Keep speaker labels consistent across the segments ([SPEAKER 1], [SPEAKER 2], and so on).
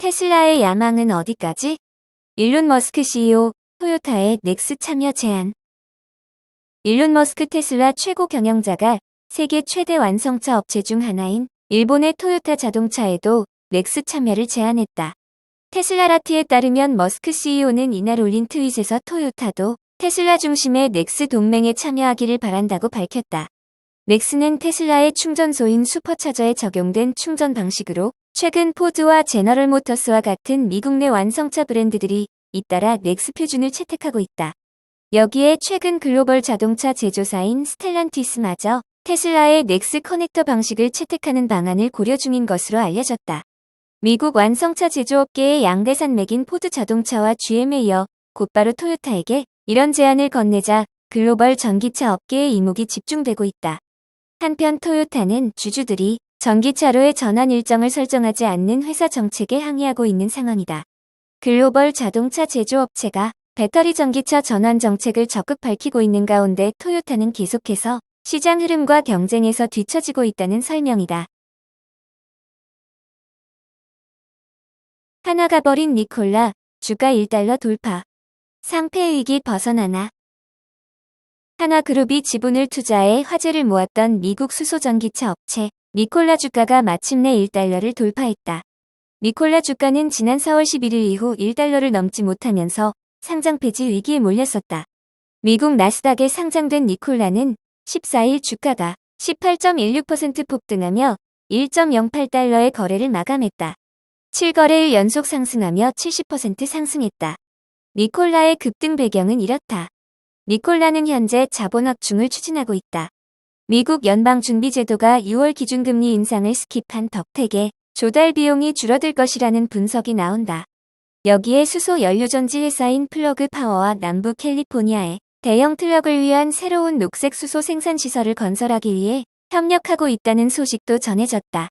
[SPEAKER 1] 테슬라의 야망은 어디까지? 일론 머스크 CEO, 토요타의 넥스 참여 제안. 일론 머스크 테슬라 최고 경영자가 세계 최대 완성차 업체 중 하나인 일본의 토요타 자동차에도 넥스 참여를 제안했다. 테슬라라티에 따르면 머스크 CEO는 이날 올린 트윗에서 토요타도 테슬라 중심의 넥스 동맹에 참여하기를 바란다고 밝혔다. 넥스는 테슬라의 충전소인 슈퍼차저에 적용된 충전 방식으로 최근 포드와 제너럴 모터스와 같은 미국 내 완성차 브랜드들이 잇따라 넥스 표준을 채택하고 있다. 여기에 최근 글로벌 자동차 제조사인 스텔란티스마저 테슬라의 넥스 커넥터 방식을 채택하는 방안을 고려 중인 것으로 알려졌다. 미국 완성차 제조업계의 양대 산맥인 포드 자동차와 GM에 이어 곧바로 토요타에게 이런 제안을 건네자 글로벌 전기차 업계의 이목이 집중되고 있다. 한편 토요타는 주주들이 전기차로의 전환 일정을 설정하지 않는 회사 정책에 항의하고 있는 상황이다. 글로벌 자동차 제조업체가 배터리 전기차 전환 정책을 적극 밝히고 있는 가운데 토요타는 계속해서 시장 흐름과 경쟁에서 뒤처지고 있다는 설명이다. 한화가 벌인 니콜라, 주가 1달러 돌파. 상폐위기 벗어나나. 한화그룹이 지분을 투자해 화제를 모았던 미국 수소전기차 업체 니콜라 주가가 마침내 1달러를 돌파했다. 니콜라 주가는 지난 4월 11일 이후 1달러를 넘지 못하면서 상장 폐지 위기에 몰렸었다. 미국 나스닥에 상장된 니콜라는 14일 주가가 18.16% 폭등하며 1.08달러의 거래를 마감했다. 7거래일 연속 상승하며 70% 상승했다. 니콜라의 급등 배경은 이렇다. 니콜라는 현재 자본 확충을 추진하고 있다. 미국 연방준비제도가 6월 기준금리 인상을 스킵한 덕택에 조달 비용이 줄어들 것이라는 분석이 나온다. 여기에 수소 연료전지 회사인 플러그 파워와 남부 캘리포니아에 대형 트럭을 위한 새로운 녹색 수소 생산 시설을 건설하기 위해 협력하고 있다는 소식도 전해졌다.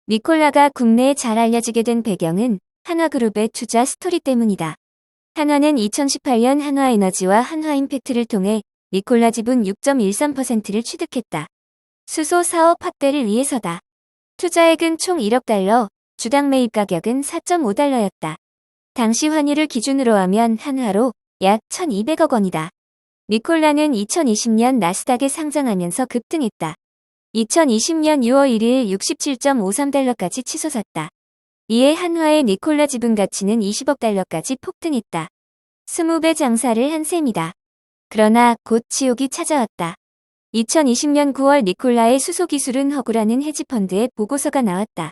[SPEAKER 1] 니콜라가 국내에 잘 알려지게 된 배경은 한화그룹의 투자 스토리 때문이다. 한화는 2018년 한화에너지와 한화임팩트를 통해 니콜라 지분 6.13%를 취득했다. 수소 사업 확대를 위해서다. 투자액은 총 1억 달러, 주당 매입 가격은 4.5달러였다. 당시 환율을 기준으로 하면 한화로 약 1,200억 원이다. 니콜라는 2020년 나스닥에 상장하면서 급등했다. 2020년 6월 1일 67.53달러까지 치솟았다. 이에 한화의 니콜라 지분 가치는 20억 달러까지 폭등했다. 20배 장사를 한 셈이다. 그러나 곧 지옥이 찾아왔다. 2020년 9월 니콜라의 수소 기술은 허구라는 헤지펀드의 보고서가 나왔다.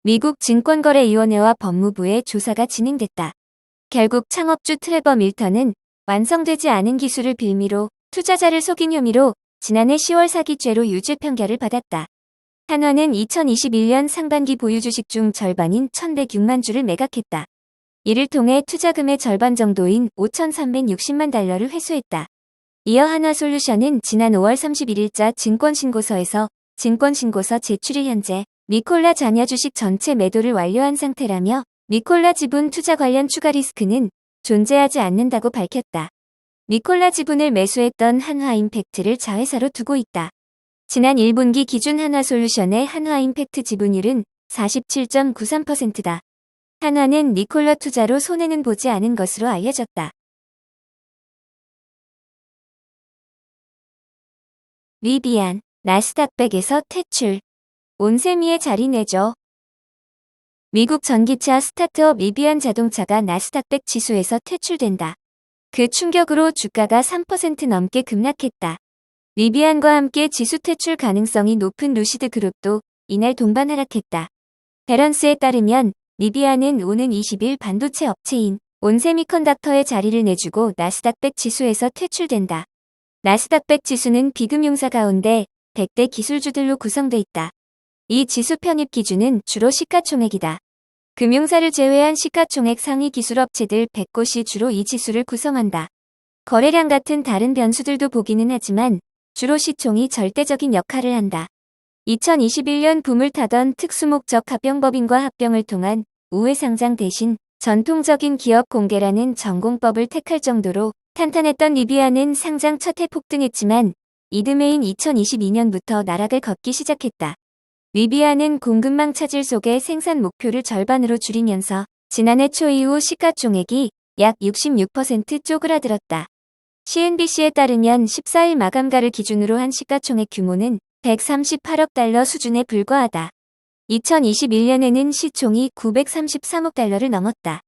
[SPEAKER 1] 미국 증권거래위원회와 법무부의 조사가 진행됐다. 결국 창업주 트레버 밀턴은 완성되지 않은 기술을 빌미로 투자자를 속인 혐의로 지난해 10월 사기죄로 유죄 판결을 받았다. 한화는 2021년 상반기 보유 주식 중 절반인 1,106만 주를 매각했다. 이를 통해 투자금의 절반 정도인 5,360만 달러를 회수했다. 이어 한화솔루션은 지난 5월 31일자 증권신고서에서 증권신고서 제출일 현재 니콜라 잔여 주식 전체 매도를 완료한 상태라며 니콜라 지분 투자 관련 추가 리스크는 존재하지 않는다고 밝혔다. 니콜라 지분을 매수했던 한화임팩트를 자회사로 두고 있다. 지난 1분기 기준 한화솔루션의 한화임팩트 지분율은 47.93%다. 한화는 니콜라 투자로 손해는 보지 않은 것으로 알려졌다. 리비안, 나스닥 100에서 퇴출. 온세미에 자리 내줘. 미국 전기차 스타트업 리비안 자동차가 나스닥 100 지수에서 퇴출된다. 그 충격으로 주가가 3% 넘게 급락했다. 리비안과 함께 지수 퇴출 가능성이 높은 루시드 그룹도 이날 동반 하락했다. 베런스에 따르면 리비안은 오는 20일 반도체 업체인 온세미컨덕터에 자리를 내주고 나스닥 100 지수에서 퇴출된다. 나스닥 100 지수는 비금융사 가운데 100대 기술주들로 구성돼 있다. 이 지수 편입 기준은 주로 시가총액이다. 금융사를 제외한 시가총액 상위 기술업체들 100곳이 주로 이 지수를 구성한다. 거래량 같은 다른 변수들도 보기는 하지만 주로 시총이 절대적인 역할을 한다. 2021년 붐을 타던 특수목적 합병법인과 합병을 통한 우회 상장 대신 전통적인 기업 공개라는 전공법을 택할 정도로 탄탄했던 리비안은 상장 첫 해 폭등했지만 이듬해인 2022년부터 나락을 걷기 시작했다. 리비안은 공급망 차질 속에 생산 목표를 절반으로 줄이면서 지난해 초 이후 시가총액이 약 66% 쪼그라들었다. CNBC에 따르면 14일 마감가를 기준으로 한 시가총액 규모는 138억 달러 수준에 불과하다. 2021년에는 시총이 933억 달러를 넘었다.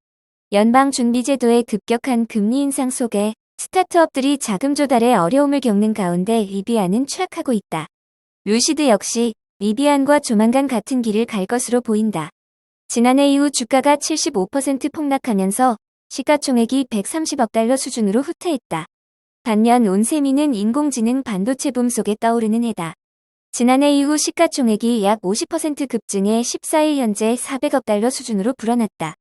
[SPEAKER 1] 연방준비제도의 급격한 금리 인상 속에 스타트업들이 자금 조달에 어려움을 겪는 가운데 리비안은 추락하고 있다. 루시드 역시 리비안과 조만간 같은 길을 갈 것으로 보인다. 지난해 이후 주가가 75% 폭락하면서 시가총액이 130억 달러 수준으로 후퇴했다. 반면 온세미는 인공지능 반도체 붐 속에 떠오르는 해다. 지난해 이후 시가총액이 약 50% 급증해 14일 현재 400억 달러 수준으로 불어났다.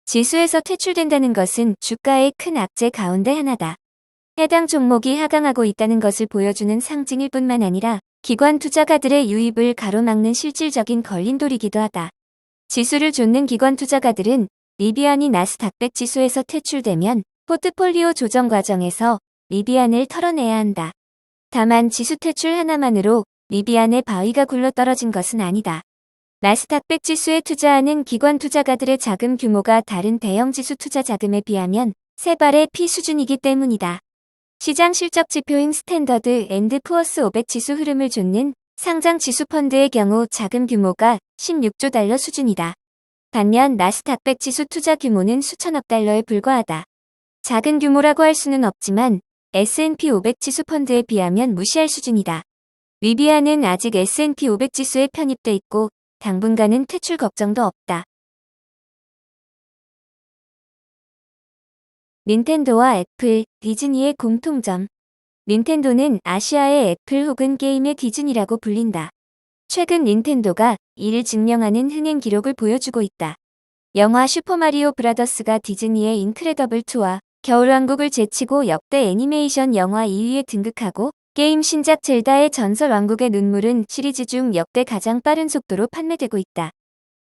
[SPEAKER 1] 지수에서 퇴출된다는 것은 주가의 큰 악재 가운데 하나다. 해당 종목이 하강하고 있다는 것을 보여주는 상징일 뿐만 아니라 기관 투자가들의 유입을 가로막는 실질적인 걸림돌이기도 하다. 지수를 좇는 기관 투자가들은 리비안이 나스닥100 지수에서 퇴출되면 포트폴리오 조정 과정에서 리비안을 털어내야 한다. 다만 지수 퇴출 하나만으로 리비안의 바위가 굴러떨어진 것은 아니다. 나스닥100 지수에 투자하는 기관 투자가들의 자금 규모가 다른 대형 지수 투자 자금에 비하면 3발의 피 수준이기 때문이다. 시장 실적 지표인 스탠더드 앤드 푸어스 500 지수 흐름을 좇는 상장 지수 펀드의 경우 자금 규모가 16조 달러 수준이다. 반면 나스닥100 지수 투자 규모는 수천억 달러에 불과하다. 작은 규모라고 할 수는 없지만 S&P 500 지수 펀드에 비하면 무시할 수준이다. 리비안은 아직 S&P 500 지수에 편입돼 있고 당분간은 퇴출 걱정도 없다. 닌텐도와 애플, 디즈니의 공통점. 닌텐도는 아시아의 애플 혹은 게임의 디즈니라고 불린다. 최근 닌텐도가 이를 증명하는 흥행 기록을 보여주고 있다. 영화 슈퍼마리오 브라더스가 디즈니의 인크레더블 2와 겨울왕국을 제치고 역대 애니메이션 영화 2위에 등극하고 게임 신작 젤다의 전설 왕국의 눈물은 시리즈 중 역대 가장 빠른 속도로 판매되고 있다.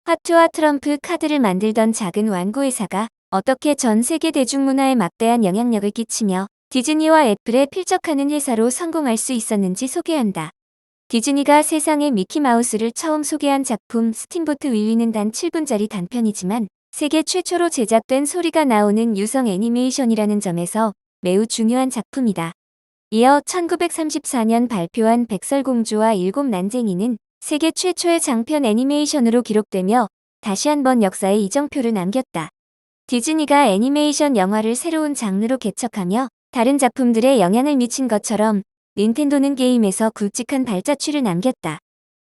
[SPEAKER 1] 하트와 트럼프 카드를 만들던 작은 완구 회사가 어떻게 전 세계 대중문화에 막대한 영향력을 끼치며 디즈니와 애플에 필적하는 회사로 성공할 수 있었는지 소개한다. 디즈니가 세상에 미키마우스를 처음 소개한 작품 스팀보트 윌리는 단 7분짜리 단편이지만 세계 최초로 제작된 소리가 나오는 유성 애니메이션이라는 점에서 매우 중요한 작품이다. 이어 1934년 발표한 백설공주와 일곱 난쟁이는 세계 최초의 장편 애니메이션으로 기록되며 다시 한번 역사에 이정표를 남겼다. 디즈니가 애니메이션 영화를 새로운 장르로 개척하며 다른 작품들에 영향을 미친 것처럼 닌텐도는 게임에서 굵직한 발자취를 남겼다.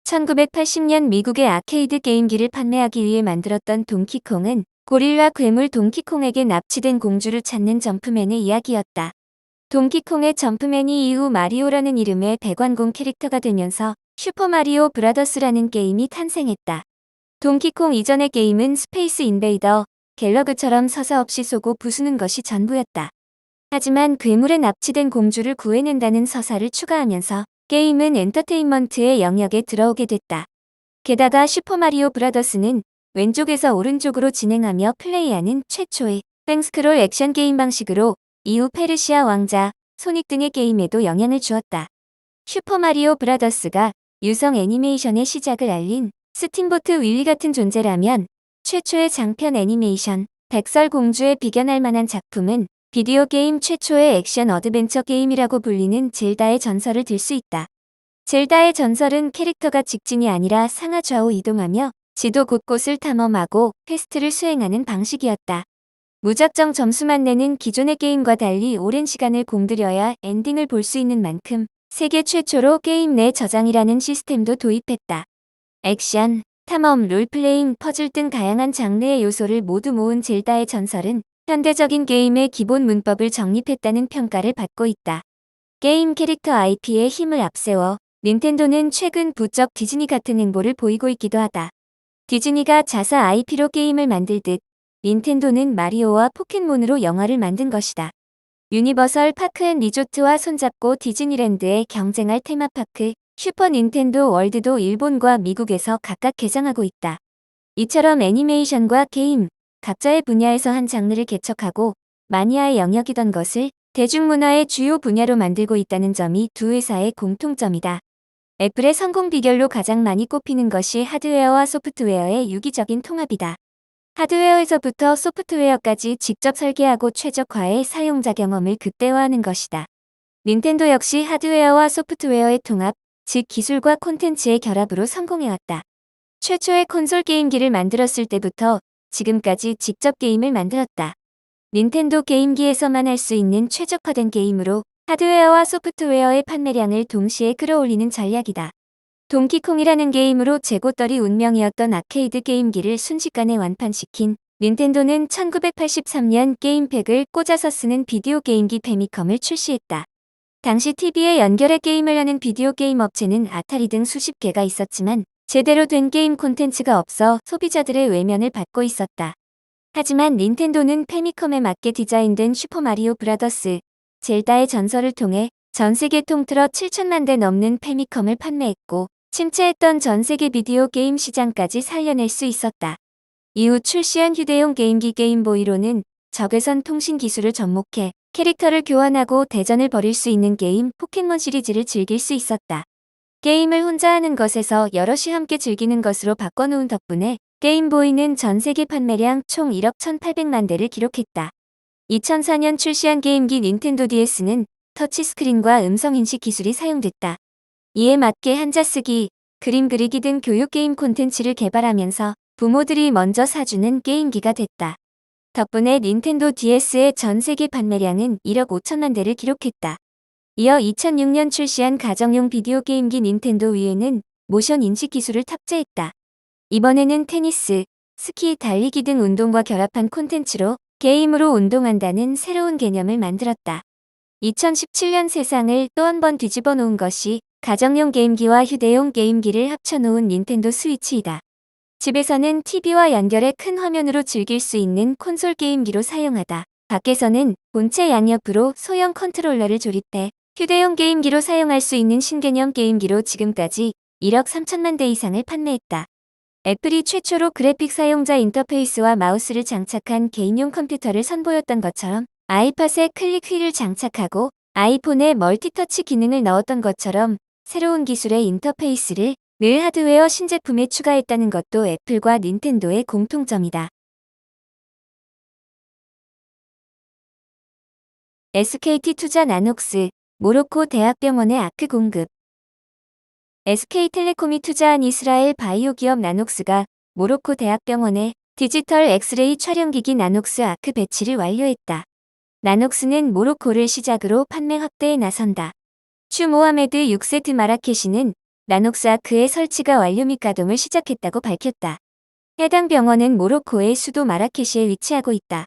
[SPEAKER 1] 1980년 미국의 아케이드 게임기를 판매하기 위해 만들었던 동키콩은 고릴라 괴물 동키콩에게 납치된 공주를 찾는 점프맨의 이야기였다. 동키콩의 점프맨이 이후 마리오라는 이름의 배관공 캐릭터가 되면서 슈퍼마리오 브라더스라는 게임이 탄생했다. 동키콩 이전의 게임은 스페이스 인베이더, 갤러그처럼 서사 없이 쏘고 부수는 것이 전부였다. 하지만 괴물에 납치된 공주를 구해낸다는 서사를 추가하면서 게임은 엔터테인먼트의 영역에 들어오게 됐다. 게다가 슈퍼마리오 브라더스는 왼쪽에서 오른쪽으로 진행하며 플레이하는 최초의 뺑스크롤 액션 게임 방식으로 이후 페르시아 왕자, 소닉 등의 게임에도 영향을 주었다. 슈퍼마리오 브라더스가 유성 애니메이션의 시작을 알린 스팀보트 윌리 같은 존재라면 최초의 장편 애니메이션 백설공주에 비견할 만한 작품은 비디오 게임 최초의 액션 어드벤처 게임이라고 불리는 젤다의 전설을 들 수 있다. 젤다의 전설은 캐릭터가 직진이 아니라 상하 좌우 이동하며 지도 곳곳을 탐험하고 퀘스트를 수행하는 방식이었다. 무작정 점수만 내는 기존의 게임과 달리 오랜 시간을 공들여야 엔딩을 볼 수 있는 만큼 세계 최초로 게임 내 저장이라는 시스템도 도입했다. 액션, 탐험, 롤플레잉, 퍼즐 등 다양한 장르의 요소를 모두 모은 젤다의 전설은 현대적인 게임의 기본 문법을 정립했다는 평가를 받고 있다. 게임 캐릭터 IP의 힘을 앞세워 닌텐도는 최근 부쩍 디즈니 같은 행보를 보이고 있기도 하다. 디즈니가 자사 IP로 게임을 만들듯 닌텐도는 마리오와 포켓몬으로 영화를 만든 것이다. 유니버설 파크 앤 리조트와 손잡고 디즈니랜드에 경쟁할 테마파크 슈퍼 닌텐도 월드도 일본과 미국에서 각각 개장하고 있다. 이처럼 애니메이션과 게임, 각자의 분야에서 한 장르를 개척하고 마니아의 영역이던 것을 대중문화의 주요 분야로 만들고 있다는 점이 두 회사의 공통점이다. 애플의 성공 비결로 가장 많이 꼽히는 것이 하드웨어와 소프트웨어의 유기적인 통합이다. 하드웨어에서부터 소프트웨어까지 직접 설계하고 최적화해 사용자 경험을 극대화하는 것이다. 닌텐도 역시 하드웨어와 소프트웨어의 통합, 즉 기술과 콘텐츠의 결합으로 성공해왔다. 최초의 콘솔 게임기를 만들었을 때부터 지금까지 직접 게임을 만들었다. 닌텐도 게임기에서만 할 수 있는 최적화된 게임으로 하드웨어와 소프트웨어의 판매량을 동시에 끌어올리는 전략이다. 동키콩이라는 게임으로 재고떨이 운명이었던 아케이드 게임기를 순식간에 완판시킨 닌텐도는 1983년 게임팩을 꽂아서 쓰는 비디오 게임기 패미컴을 출시했다. 당시 TV에 연결해 게임을 하는 비디오 게임 업체는 아타리 등 수십 개가 있었지만 제대로 된 게임 콘텐츠가 없어 소비자들의 외면을 받고 있었다. 하지만 닌텐도는 패미컴에 맞게 디자인된 슈퍼마리오 브라더스, 젤다의 전설을 통해 전 세계 통틀어 7천만 대 넘는 패미컴을 판매했고 침체했던 전 세계 비디오 게임 시장까지 살려낼 수 있었다. 이후 출시한 휴대용 게임기 게임보이로는 적외선 통신 기술을 접목해 캐릭터를 교환하고 대전을 벌일 수 있는 게임 포켓몬 시리즈를 즐길 수 있었다. 게임을 혼자 하는 것에서 여럿이 함께 즐기는 것으로 바꿔놓은 덕분에 게임보이는 전 세계 판매량 총 1억 1,800만 대를 기록했다. 2004년 출시한 게임기 닌텐도 DS는 터치스크린과 음성인식 기술이 사용됐다. 이에 맞게 한자쓰기, 그림 그리기 등 교육 게임 콘텐츠를 개발하면서 부모들이 먼저 사주는 게임기가 됐다. 덕분에 닌텐도 DS의 전 세계 판매량은 1억 5천만 대를 기록했다. 이어 2006년 출시한 가정용 비디오 게임기 닌텐도 위에는 모션 인식 기술을 탑재했다. 이번에는 테니스, 스키, 달리기 등 운동과 결합한 콘텐츠로 게임으로 운동한다는 새로운 개념을 만들었다. 2017년 세상을 또 한 번 뒤집어 놓은 것이 가정용 게임기와 휴대용 게임기를 합쳐놓은 닌텐도 스위치이다. 집에서는 TV와 연결해 큰 화면으로 즐길 수 있는 콘솔 게임기로 사용하다. 밖에서는 본체 양옆으로 소형 컨트롤러를 조립해 휴대용 게임기로 사용할 수 있는 신개념 게임기로 지금까지 1억 3천만 대 이상을 판매했다. 애플이 최초로 그래픽 사용자 인터페이스와 마우스를 장착한 개인용 컴퓨터를 선보였던 것처럼 아이팟에 클릭 휠을 장착하고 아이폰에 멀티터치 기능을 넣었던 것처럼 새로운 기술의 인터페이스를 늘 하드웨어 신제품에 추가했다는 것도 애플과 닌텐도의 공통점이다. SKT 투자 나녹스, 모로코 대학병원의 아크 공급. SK텔레콤이 투자한 이스라엘 바이오 기업 나녹스가 모로코 대학병원에 디지털 엑스레이 촬영기기 나녹스 아크 배치를 완료했다. 나녹스는 모로코를 시작으로 판매 확대에 나선다. 추 모하메드 6세트 마라케시는 나녹스 아크의 설치가 완료 및 가동을 시작했다고 밝혔다. 해당 병원은 모로코의 수도 마라케시에 위치하고 있다.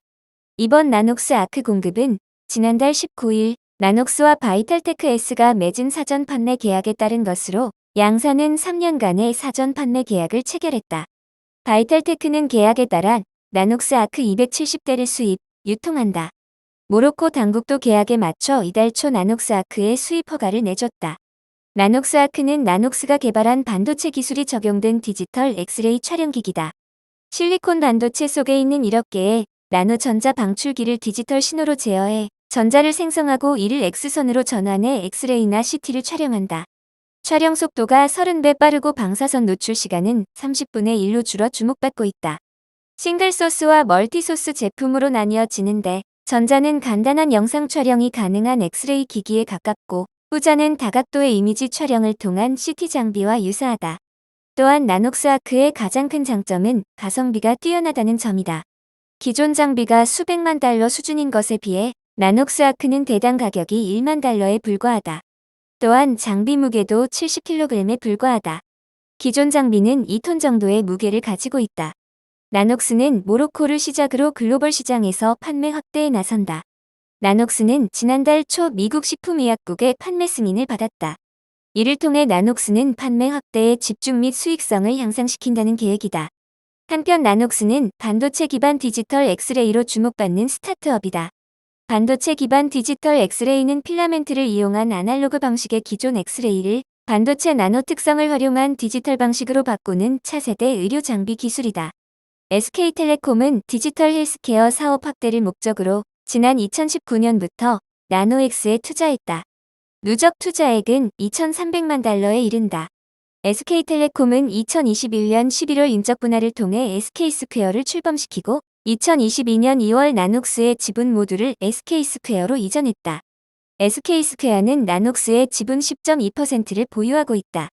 [SPEAKER 1] 이번 나녹스 아크 공급은 지난달 19일 나녹스와 바이탈테크 S가 맺은 사전 판매 계약에 따른 것으로 양사는 3년간의 사전 판매 계약을 체결했다. 바이탈테크는 계약에 따라 나녹스 아크 270대를 수입, 유통한다. 모로코 당국도 계약에 맞춰 이달 초 나녹스 아크의 수입 허가를 내줬다. 나녹스 아크는 나녹스가 개발한 반도체 기술이 적용된 디지털 엑스레이 촬영기기다. 실리콘 반도체 속에 있는 1억 개의 나노 전자 방출기를 디지털 신호로 제어해 전자를 생성하고 이를 X선으로 전환해 엑스레이나 CT를 촬영한다. 촬영 속도가 30배 빠르고 방사선 노출 시간은 30분의 1로 줄어 주목받고 있다. 싱글 소스와 멀티 소스 제품으로 나뉘어지는데 전자는 간단한 영상 촬영이 가능한 엑스레이 기기에 가깝고 후자는 다각도의 이미지 촬영을 통한 CT 장비와 유사하다. 또한 나녹스 아크의 가장 큰 장점은 가성비가 뛰어나다는 점이다. 기존 장비가 수백만 달러 수준인 것에 비해 나녹스 아크는 대당 가격이 1만 달러에 불과하다. 또한 장비 무게도 70kg에 불과하다. 기존 장비는 2톤 정도의 무게를 가지고 있다. 나녹스는 모로코를 시작으로 글로벌 시장에서 판매 확대에 나선다. 나녹스는 지난달 초 미국 식품의약국의 판매 승인을 받았다. 이를 통해 나녹스는 판매 확대에 집중 및 수익성을 향상시킨다는 계획이다. 한편 나녹스는 반도체 기반 디지털 엑스레이로 주목받는 스타트업이다. 반도체 기반 디지털 엑스레이는 필라멘트를 이용한 아날로그 방식의 기존 엑스레이를 반도체 나노 특성을 활용한 디지털 방식으로 바꾸는 차세대 의료 장비 기술이다. SK텔레콤은 디지털 헬스케어 사업 확대를 목적으로 지난 2019년부터 나노엑스에 투자했다. 누적 투자액은 2,300만 달러에 이른다. SK텔레콤은 2021년 11월 인적 분할을 통해 SK스퀘어를 출범시키고 2022년 2월 나눅스의 지분 모두를 SK스퀘어로 이전했다. SK스퀘어는 나눅스의 지분 10.2%를 보유하고 있다.